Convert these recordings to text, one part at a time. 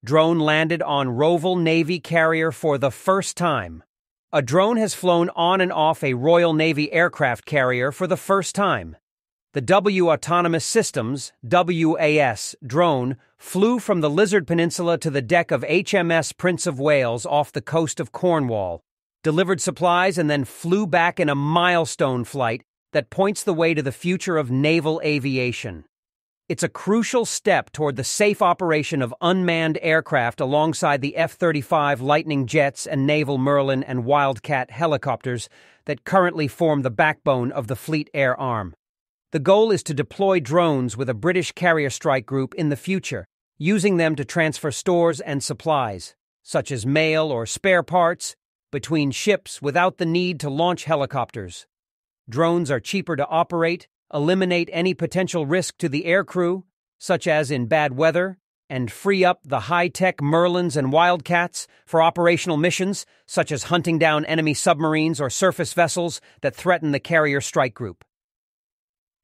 Drone landed on Royal Navy carrier for the first time. A drone has flown on and off a Royal Navy aircraft carrier for the first time. The W Autonomous Systems (WAS) drone flew from the Lizard Peninsula to the deck of HMS Prince of Wales off the coast of Cornwall, delivered supplies, and then flew back in a milestone flight that points the way to the future of naval aviation. It's a crucial step toward the safe operation of unmanned aircraft alongside the F-35 Lightning jets and Naval Merlin and Wildcat helicopters that currently form the backbone of the Fleet Air Arm. The goal is to deploy drones with a British carrier strike group in the future, using them to transfer stores and supplies, such as mail or spare parts, between ships without the need to launch helicopters. Drones are cheaper to operate, eliminate any potential risk to the aircrew, such as in bad weather, and free up the high-tech Merlins and Wildcats for operational missions, such as hunting down enemy submarines or surface vessels that threaten the carrier strike group.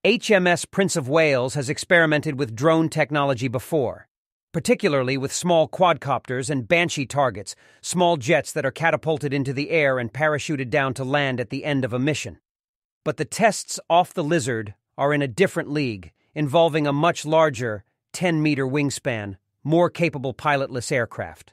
HMS Prince of Wales has experimented with drone technology before, particularly with small quadcopters and Banshee targets, small jets that are catapulted into the air and parachuted down to land at the end of a mission. But the tests off the Lizard are in a different league, involving a much larger 10-meter wingspan, more capable pilotless aircraft.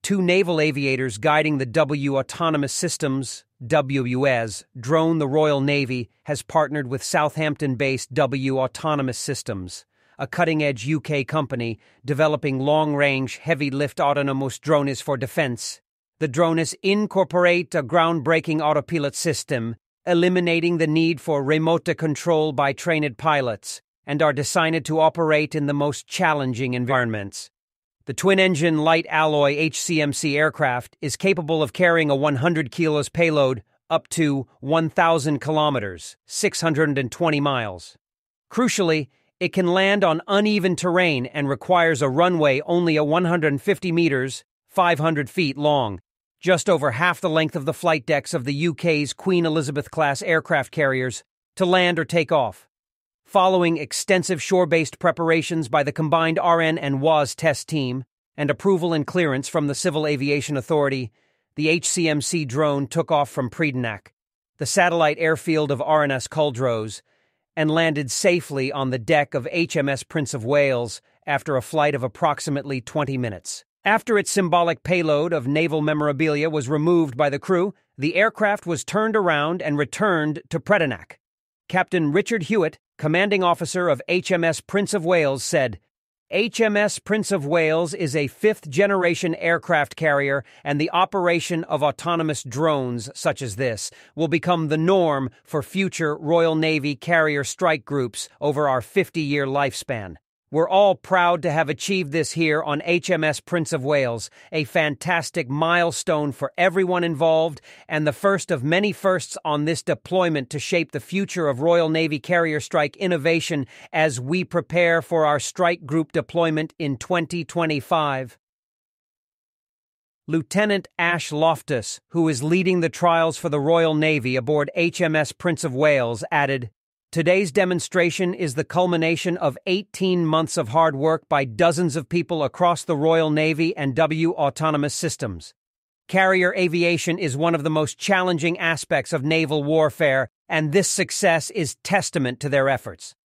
Two naval aviators guiding the W Autonomous Systems (WUS) drone. The Royal Navy has partnered with Southampton-based W Autonomous Systems, a cutting-edge UK company developing long-range, heavy-lift autonomous drones for defense. The drones incorporate a groundbreaking autopilot system, eliminating the need for remote control by trained pilots, and are designed to operate in the most challenging environments. The twin-engine light alloy HCMC aircraft is capable of carrying a 100 kilos payload up to 1,000 kilometers, 620 miles. Crucially, it can land on uneven terrain and requires a runway only 150 meters, 500 feet long, just over half the length of the flight decks of the UK's Queen Elizabeth-class aircraft carriers, to land or take off. Following extensive shore-based preparations by the combined RN and WAS test team and approval and clearance from the Civil Aviation Authority, the HCMC drone took off from Predenac, the satellite airfield of RNS Culdrose, and landed safely on the deck of HMS Prince of Wales after a flight of approximately 20 minutes. After its symbolic payload of naval memorabilia was removed by the crew, the aircraft was turned around and returned to Predenac. Captain Richard Hewitt, commanding officer of HMS Prince of Wales, said, "HMS Prince of Wales is a fifth-generation aircraft carrier, and the operation of autonomous drones such as this will become the norm for future Royal Navy carrier strike groups over our 50-year lifespan. We're all proud to have achieved this here on HMS Prince of Wales, a fantastic milestone for everyone involved and the first of many firsts on this deployment to shape the future of Royal Navy carrier strike innovation as we prepare for our strike group deployment in 2025. Lieutenant Ash Loftus, who is leading the trials for the Royal Navy aboard HMS Prince of Wales, added, "Today's demonstration is the culmination of 18 months of hard work by dozens of people across the Royal Navy and W Autonomous Systems. Carrier aviation is one of the most challenging aspects of naval warfare, and this success is testament to their efforts."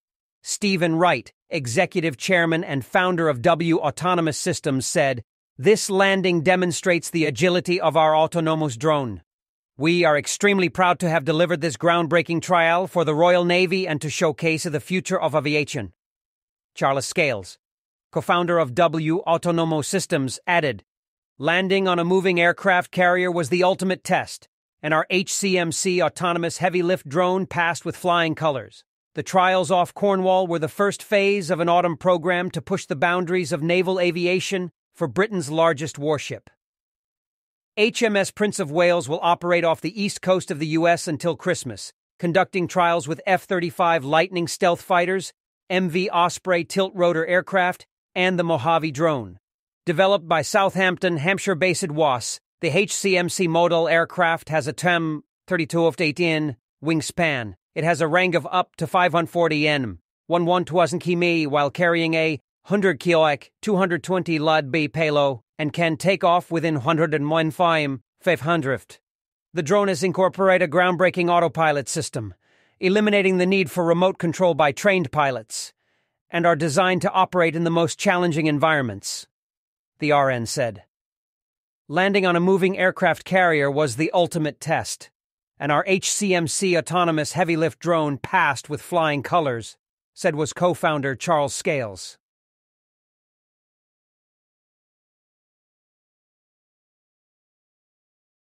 Stephen Wright, executive chairman and founder of W Autonomous Systems, said, "This landing demonstrates the agility of our autonomous drone. We are extremely proud to have delivered this groundbreaking trial for the Royal Navy and to showcase the future of aviation." Charles Scales, co-founder of W Autonomous Systems, added, "Landing on a moving aircraft carrier was the ultimate test, and our HCMC autonomous heavy-lift drone passed with flying colors. The trials off Cornwall were the first phase of an autumn program to push the boundaries of naval aviation for Britain's largest warship." HMS Prince of Wales will operate off the east coast of the U.S. until Christmas, conducting trials with F-35 Lightning stealth fighters, MV Osprey tilt-rotor aircraft, and the Mojave drone. Developed by Southampton, Hampshire-based WAS, the HCMC model aircraft has a 32-18 wingspan. It has a range of up to 540 km, 11,000 km, while carrying a 100 kg, 220 lb payload, and can take off within 115 The drone has incorporated a groundbreaking autopilot system, eliminating the need for remote control by trained pilots, and are designed to operate in the most challenging environments, the RN said. Landing on a moving aircraft carrier was the ultimate test, and our HCMC autonomous heavy-lift drone passed with flying colors, said was co-founder Charles Scales.